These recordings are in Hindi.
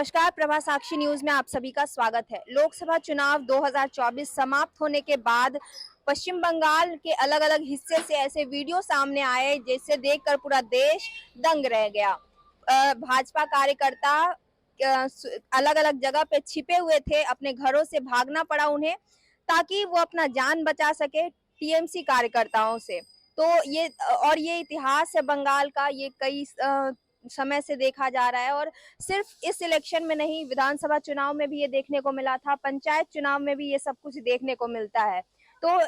नमस्कार, प्रभा साक्षी न्यूज में आप सभी का स्वागत है। लोकसभा चुनाव 2024 समाप्त होने के बाद पश्चिम बंगाल के अलग-अलग हिस्से से ऐसे वीडियो सामने आए जिसे देखकर पूरा देश दंग रह गया। भाजपा कार्यकर्ता अलग-अलग जगह पे छिपे हुए थे, अपने घरों से भागना पड़ा उन्हें ताकि वो अपना जान बचा सके टीएमसी कार्यकर्ताओं से। तो ये इतिहास है बंगाल का, ये कई समय से देखा जा रहा है और सिर्फ इस इलेक्शन में नहीं, विधानसभा चुनाव में भी ये देखने को मिला था, पंचायत चुनाव में भी ये सब कुछ देखने को मिलता है। तो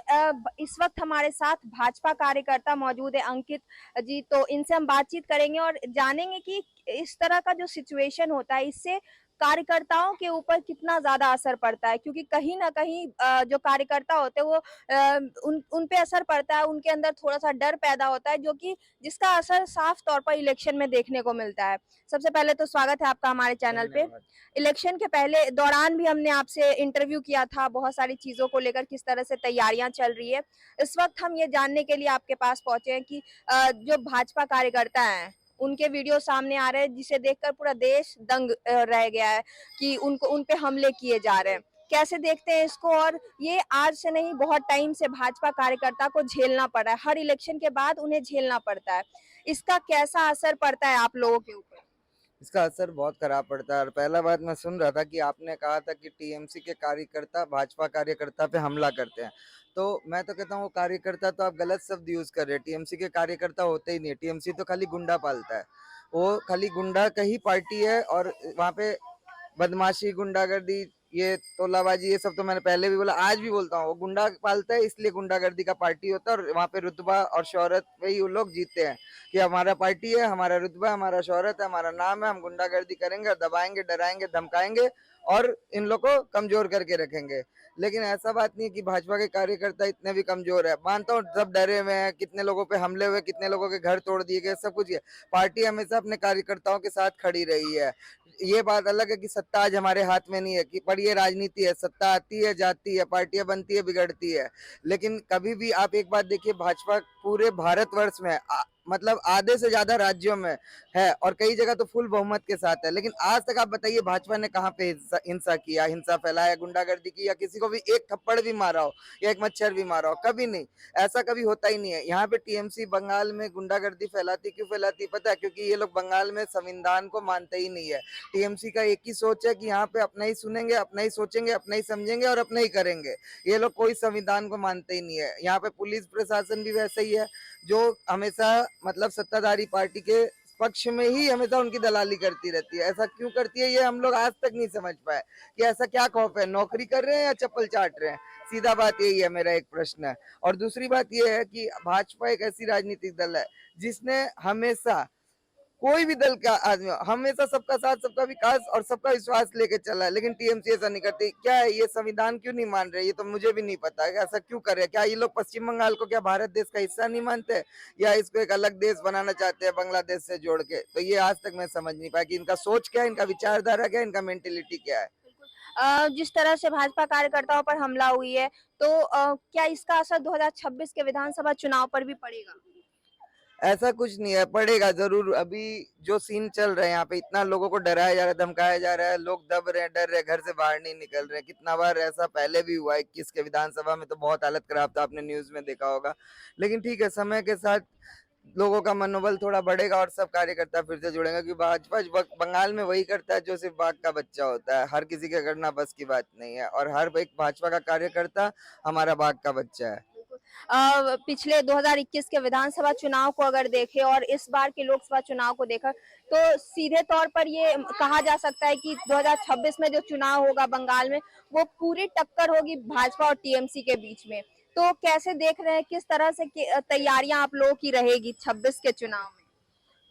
इस वक्त हमारे साथ भाजपा कार्यकर्ता मौजूद है, अंकित जी। तो इनसे हम बातचीत करेंगे और जानेंगे कि इस तरह का जो सिचुएशन होता है इससे कार्यकर्ताओं के ऊपर कितना ज्यादा असर पड़ता है, क्योंकि कहीं ना कहीं जो कार्यकर्ता होते हैं वो उन पे असर पड़ता है, उनके अंदर थोड़ा सा डर पैदा होता है, जो कि जिसका असर साफ तौर पर इलेक्शन में देखने को मिलता है। सबसे पहले तो स्वागत है आपका हमारे चैनल पे। इलेक्शन के पहले दौरान भी हमने आपसे इंटरव्यू किया था बहुत सारी चीजों को लेकर, किस तरह से तैयारियां चल रही है। इस वक्त हम ये जानने के लिए आपके पास पहुंचे हैं कि जो भाजपा कार्यकर्ता हैं उनके वीडियो सामने आ रहे हैं जिसे देखकर पूरा देश दंग रह गया है कि उन पे हमले किए जा रहे हैं। कैसे देखते हैं इसको? और ये आज से नहीं, बहुत टाइम से भाजपा कार्यकर्ता को झेलना पड़ रहा है, हर इलेक्शन के बाद उन्हें झेलना पड़ता है। इसका कैसा असर पड़ता है आप लोगों के ऊपर? इसका असर बहुत खराब पड़ता है। और पहला बात मैं सुन रहा था कि आपने कहा था कि टीएमसी के कार्यकर्ता भाजपा कार्यकर्ता पे हमला करते हैं, तो मैं तो कहता हूँ वो कार्यकर्ता तो आप गलत शब्द यूज कर रहे हैं। टीएमसी के कार्यकर्ता होते ही नहीं है, टीएमसी तो खाली गुंडा पालता है। वो खाली गुंडा का ही पार्टी है और वहाँ पे बदमाशी, गुंडागर्दी, ये तोलाबाजी, ये सब तो मैंने पहले भी बोला, आज भी बोलता हूँ। वो गुंडा पालता है, इसलिए गुंडागर्दी का पार्टी होता है और वहाँ पे रुतबा और शोहरत पे ही वो लोग जीते हैं कि हमारा पार्टी है, हमारा रुतबा, हमारा शोहरत है, हमारा नाम है, हम गुंडागर्दी करेंगे, दबाएंगे, डराएंगे, धमकाएंगे और इन लोग को कमजोर करके रखेंगे। लेकिन ऐसा बात नहीं है कि भाजपा के कार्यकर्ता इतने भी कमजोर है। मानता हूँ सब डरे हुए हैं, कितने लोगों पे हमले हुए, कितने लोगों के घर तोड़ दिए गए, सब कुछ है। पार्टी हमेशा अपने कार्यकर्ताओं के साथ खड़ी रही है। ये बात अलग है कि सत्ता आज हमारे हाथ में नहीं है, कि पर ये राजनीति है, सत्ता आती है, जाती है, पार्टियां बनती है, बिगड़ती है। लेकिन कभी भी आप एक बात देखिए, भाजपा पूरे भारतवर्ष में मतलब आधे से ज्यादा राज्यों में है और कई जगह तो फुल बहुमत के साथ है। लेकिन आज तक आप बताइए भाजपा ने कहाँ पे हिंसा किया, हिंसा फैलाया, गुंडागर्दी की, या किसी को भी एक थप्पड़ भी मारा हो या एक मच्छर भी मारा हो? कभी नहीं। ऐसा कभी होता ही नहीं है। यहाँ पे टीएमसी बंगाल में गुंडागर्दी फैलाती, क्यों फैलाती पता है? क्योंकि ये लोग बंगाल में संविधान को मानते ही नहीं है। टीएमसी का एक ही सोच है कि यहाँ पे अपना ही सुनेंगे, अपना ही सोचेंगे, अपना ही समझेंगे और अपना ही करेंगे। ये लोग कोई संविधान को मानते ही नहीं है। यहाँ पे पुलिस प्रशासन भी वैसे ही है, जो हमेशा मतलब सत्ताधारी पार्टी के पक्ष में ही हमेशा उनकी दलाली करती रहती है। ऐसा क्यों करती है ये हम लोग आज तक नहीं समझ पाए कि ऐसा क्या खौफ है, नौकरी कर रहे हैं या चप्पल चाट रहे हैं? सीधा बात यही है, मेरा एक प्रश्न है। और दूसरी बात ये है कि भाजपा एक ऐसी राजनीतिक दल है जिसने हमेशा, कोई भी दल का आदमी हमेशा सबका साथ, सबका विकास और सबका विश्वास लेके चला है। लेकिन टीएमसी ऐसा नहीं करती। क्या है, ये संविधान क्यों नहीं मान रहे? ये तो मुझे भी नहीं पता है ऐसा क्यों कर रहे हैं। क्या ये लोग पश्चिम बंगाल को क्या भारत देश का हिस्सा नहीं मानते, या इसको एक अलग देश बनाना चाहते हैं बांग्लादेश से जोड़ के? तो ये आज तक मैं समझ नहीं पाया कि इनका सोच क्या है, इनका विचारधारा क्या है, इनका मेंटेलिटी क्या है। जिस तरह से भाजपा कार्यकर्ताओं पर हमला हुई है, तो क्या इसका असर 2026 के विधानसभा चुनाव पर भी पड़ेगा? ऐसा कुछ नहीं है, पड़ेगा जरूर। अभी जो सीन चल रहे हैं यहाँ पे, इतना लोगों को डराया जा रहा है, धमकाया जा रहा है, लोग दब रहे हैं, डर रहे, घर से बाहर नहीं निकल रहे। कितना बार ऐसा पहले भी हुआ, 21 के विधानसभा में तो बहुत हालत खराब था, आपने न्यूज में देखा होगा। लेकिन ठीक है, समय के साथ लोगों का मनोबल थोड़ा बढ़ेगा और सब कार्यकर्ता फिर से जुड़ेंगे। क्योंकि भाजपा बंगाल में वही करता है जो सिर्फ बाघ का बच्चा होता है, हर किसी के करना बस की बात नहीं है। और हर एक भाजपा का कार्यकर्ता हमारा बाघ का बच्चा है। पिछले 2021 के विधानसभा चुनाव को अगर देखें और इस बार के लोकसभा चुनाव को देखा, तो सीधे तौर पर ये कहा जा सकता है कि 2026 में जो चुनाव होगा बंगाल में, वो पूरी टक्कर होगी भाजपा और टीएमसी के बीच में। तो कैसे देख रहे हैं, किस तरह से तैयारियां आप लोगों की रहेगी 26 के चुनाव में?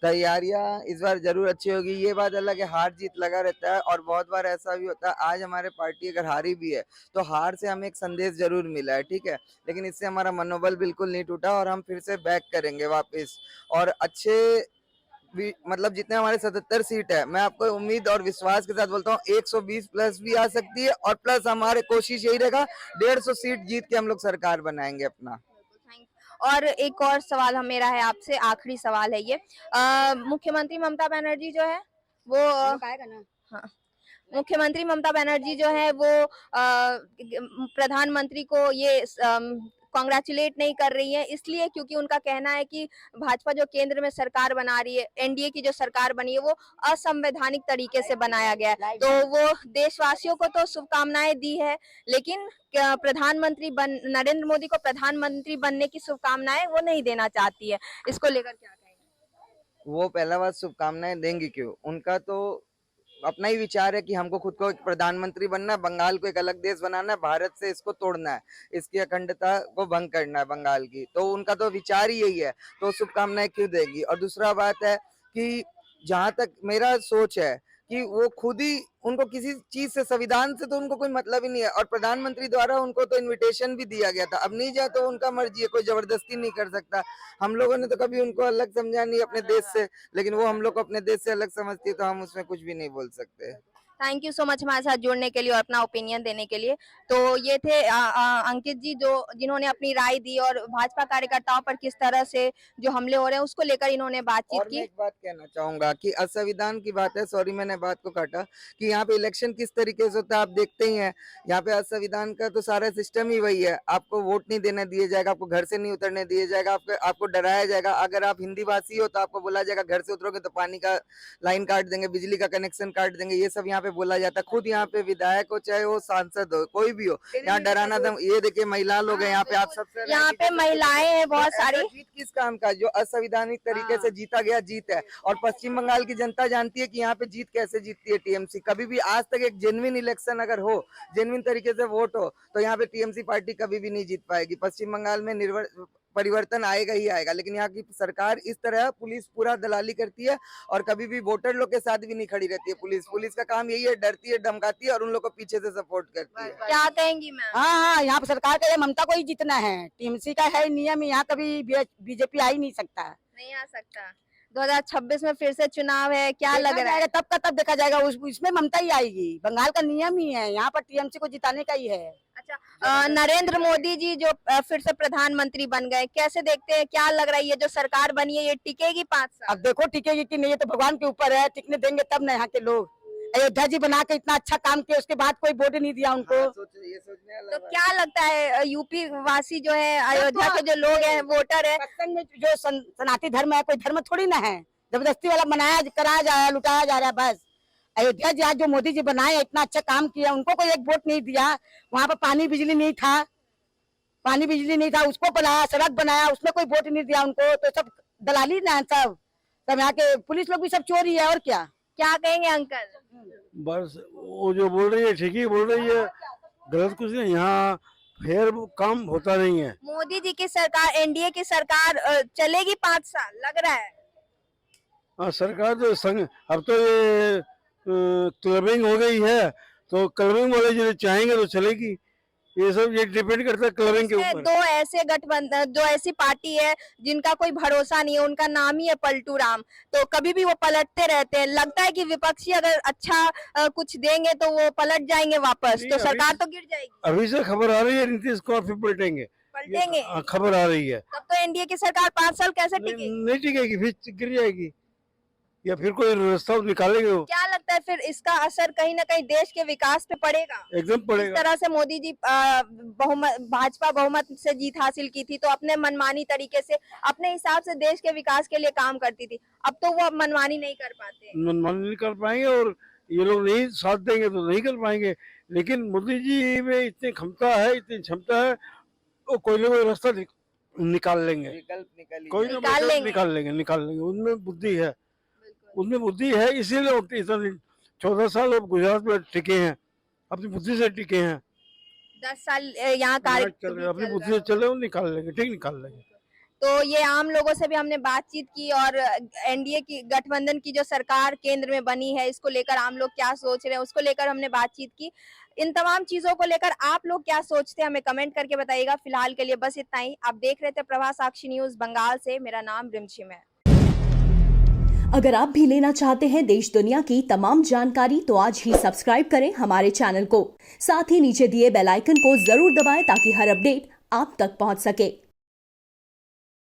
तैयारियां इस बार जरूर अच्छी होगी। ये बात अलग है, हार जीत लगा रहता है और बहुत बार ऐसा भी होता है। आज हमारे पार्टी अगर हारी भी है तो हार से हमें एक संदेश जरूर मिला है, ठीक है। लेकिन इससे हमारा मनोबल बिल्कुल नहीं टूटा और हम फिर से बैक करेंगे वापस। और अच्छे भी, मतलब जितने हमारे 77 सीट है, मैं आपको उम्मीद और विश्वास के साथ बोलता हूँ 120 प्लस भी आ सकती है। और प्लस हमारे कोशिश यही रहेगा 150 सीट जीत के हम लोग सरकार बनाएंगे अपना। और एक और सवाल हम मेरा है आपसे, आखिरी सवाल है ये। मुख्यमंत्री ममता बनर्जी जो है वो आएगा ना? हाँ, मुख्यमंत्री ममता बनर्जी जो है वो प्रधानमंत्री को ये कॉन्ग्रेचुलेट नहीं कर रही है, इसलिए क्योंकि उनका कहना है कि भाजपा जो केंद्र में सरकार बना रही है, एनडीए की जो सरकार बनी है वो असंवैधानिक तरीके से बनाया गया है। तो वो देशवासियों को तो शुभकामनाएं दी है, लेकिन नरेंद्र मोदी को प्रधानमंत्री बनने की शुभकामनाएं वो नहीं देना चाहती है। इसको लेकर क्या कहेंगे? वो पहला बात शुभकामनाएं देंगी क्यों? उनका तो अपना ही विचार है कि हमको खुद को एक प्रधानमंत्री बनना है, बंगाल को एक अलग देश बनाना है, भारत से इसको तोड़ना है, इसकी अखंडता को भंग करना है बंगाल की। तो उनका तो विचार ही यही है, तो शुभकामनाएं क्यों देगी? और दूसरा बात है कि जहां तक मेरा सोच है कि वो खुद ही, उनको किसी चीज से, संविधान से तो उनको कोई मतलब ही नहीं है। और प्रधानमंत्री द्वारा उनको तो इनविटेशन भी दिया गया था, अब नहीं जाए तो उनका मर्जी है, कोई जबरदस्ती नहीं कर सकता। हम लोगों ने तो कभी उनको अलग समझा नहीं अपने देश से, लेकिन वो हम लोग को अपने देश से अलग समझती है, तो हम उसमें कुछ भी नहीं बोल सकते। थैंक यू सो मच हमारे साथ जुड़ने के लिए और अपना ओपिनियन देने के लिए। तो ये थे अंकित जी जिन्होंने अपनी राय दी और भाजपा कार्यकर्ताओं पर किस तरह से जो हमले हो रहे हैं उसको लेकर इन्होंने बातचीत और की। मैं एक बात कहना चाहूंगा कि असंविधान की बात है, सॉरी मैंने बात को काटा, कि यहाँ पे इलेक्शन किस तरीके से होता है आप देखते ही हैं। यहाँ पे असंविधान का तो सारा सिस्टम ही वही है, आपको वोट नहीं देने दिया जाएगा, आपको घर से नहीं उतरने दिया जाएगा, आपको डराया जाएगा। अगर आप हिंदी भाषी हो तो आपको बोला जाएगा घर से उतरोगे तो पानी का लाइन काट देंगे, बिजली का कनेक्शन काट देंगे, ये सब यहाँ पे बोला जाता है। खुद यहाँ पे विधायक हो चाहे वो सांसद हो, कोई भी हो, यहाँ डराना दम। ये देखिए महिला लोग हैं यहाँ पे, आप सबसे यहाँ पे महिलाएं हैं बहुत सारी। जीत किस काम का? जो असंवैधानिक तरीके से जीता गया जीत है। और पश्चिम बंगाल की जनता जानती है कि यहाँ पे जीत कैसे जीतती है टीएमसी। कभी भी आज तक एक जेन्युइन इलेक्शन अगर हो, जेन्युइन तरीके से वोट हो, तो यहाँ पे टीएमसी पार्टी कभी भी नहीं जीत पाएगी। पश्चिम बंगाल में परिवर्तन आएगा ही आएगा, लेकिन यहाँ की सरकार इस तरह, पुलिस पूरा दलाली करती है और कभी भी वोटर लोग के साथ भी नहीं खड़ी रहती है। पुलिस का काम यही है, डरती है, धमकाती है और उन लोग को पीछे से सपोर्ट करती है। क्या कहेंगी मैम? हाँ, यहाँ पे सरकार का ममता को ही जीतना है, टीएमसी का है नियम, यहाँ कभी बीजेपी आ ही नहीं सकता। नहीं आ सकता। 2026 में फिर से चुनाव है, क्या लग रहा है? तब का तब देखा जाएगा, उसमें ममता ही आएगी। बंगाल का नियम ही है, यहाँ पर टीएमसी को जिताने का ही है। अच्छा, नरेंद्र मोदी जी जो फिर से प्रधानमंत्री बन गए, कैसे देखते हैं? क्या लग रहा है ये जो सरकार बनी है ये टिकेगी 5 साल? अब देखो टिकेगी कि नहीं, ये तो भगवान के ऊपर है, टिकने देंगे तब ना यहाँ के लोग। अयोध्या जी बना के इतना अच्छा काम किया, उसके बाद कोई वोट नहीं दिया उनको। तो क्या लगता है यूपी वासी जो है, अयोध्या के जो लोग हैं, वोटर है, सत्संग में जो सनातनी धर्म है, कोई धर्म थोड़ी ना है, जबरदस्ती वाला बनाया कराया जा रहा है, लुटाया जा रहा है बस। अयोध्या जी आज जो मोदी जी बनाए इतना अच्छा काम किया, उनको कोई एक वोट नहीं दिया। वहाँ पर पानी बिजली नहीं था, उसको बनाया, सड़क बनाया, उसमें कोई वोट नहीं दिया उनको। तो सब दलाली ना, सब यहाँ के पुलिस लोग भी सब चोरी है। और क्या कहेंगे अंकल? बस वो जो बोल रही है ठीक ही बोल रही है, गलत कुछ नहीं। यहाँ फेयर काम होता नहीं है। मोदी जी की सरकार, एनडीए की सरकार चलेगी 5 साल लग रहा है? हाँ, सरकार तो संग, अब तो ये क्लबिंग हो गई है, तो क्लबिंग वाले जो चाहेंगे तो चलेगी। ये सब ये डिपेंड करता है क्लबिंग के ऊपर। दो ऐसे गठबंधन, जो ऐसी पार्टी है जिनका कोई भरोसा नहीं है, उनका नाम ही है पलटू राम, तो कभी भी वो पलटते रहते हैं। लगता है कि विपक्षी अगर अच्छा कुछ देंगे तो वो पलट जाएंगे वापस, तो सरकार तो गिर जाएगी। अभी से खबर आ रही है नीतीश कुमार फिर पलटेंगे, खबर आ रही है। तब तो एनडीए की सरकार 5 साल कैसे टिकेगी? नहीं टिकेगी, फिर गिर जाएगी, या फिर कोई रास्ता निकालेंगे वो। क्या लगता है फिर इसका असर कहीं ना कहीं देश के विकास पे पड़ेगा? एकदम पड़ेगा। इस तरह से मोदी जी भाजपा बहुमत से जीत हासिल की थी, तो अपने मनमानी तरीके से, अपने हिसाब से देश के विकास के लिए काम करती थी। अब तो वो मनमानी नहीं कर पाते, मनमानी नहीं कर पाएंगे, और ये लोग नहीं साथ देंगे तो नहीं कर पाएंगे। लेकिन मोदी जी में इतनी क्षमता है, इतनी क्षमता है, वो कोई ना कोई रास्ता निकाल लेंगे, कोई ना कोई निकाल लेंगे। उनमें बुद्धि है, इसीलिए इतना 14 साल अब गुजरात में टिके हैं, अपनी बुद्धि से टिके हैं। 10 साल यहाँ कार्य अपनी बुद्धि से चले, वो निकाल लेंगे, ठीक निकाल लेंगे। तो ये आम लोगों से भी हमने बातचीत की, और एनडीए की गठबंधन की जो सरकार केंद्र में बनी है, इसको लेकर आम लोग क्या सोच रहे हैं उसको लेकर हमने बातचीत की। इन तमाम चीजों को लेकर आप लोग क्या सोचते हैं हमें कमेंट करके बताइएगा। फिलहाल के लिए बस इतना ही। आप देख रहे थे प्रभास साक्षी न्यूज बंगाल से, मेरा नाम रिमझिम है। अगर आप भी लेना चाहते हैं देश दुनिया की तमाम जानकारी, तो आज ही सब्सक्राइब करें हमारे चैनल को। साथ ही नीचे दिए बेल आइकन को जरूर दबाएं ताकि हर अपडेट आप तक पहुंच सके।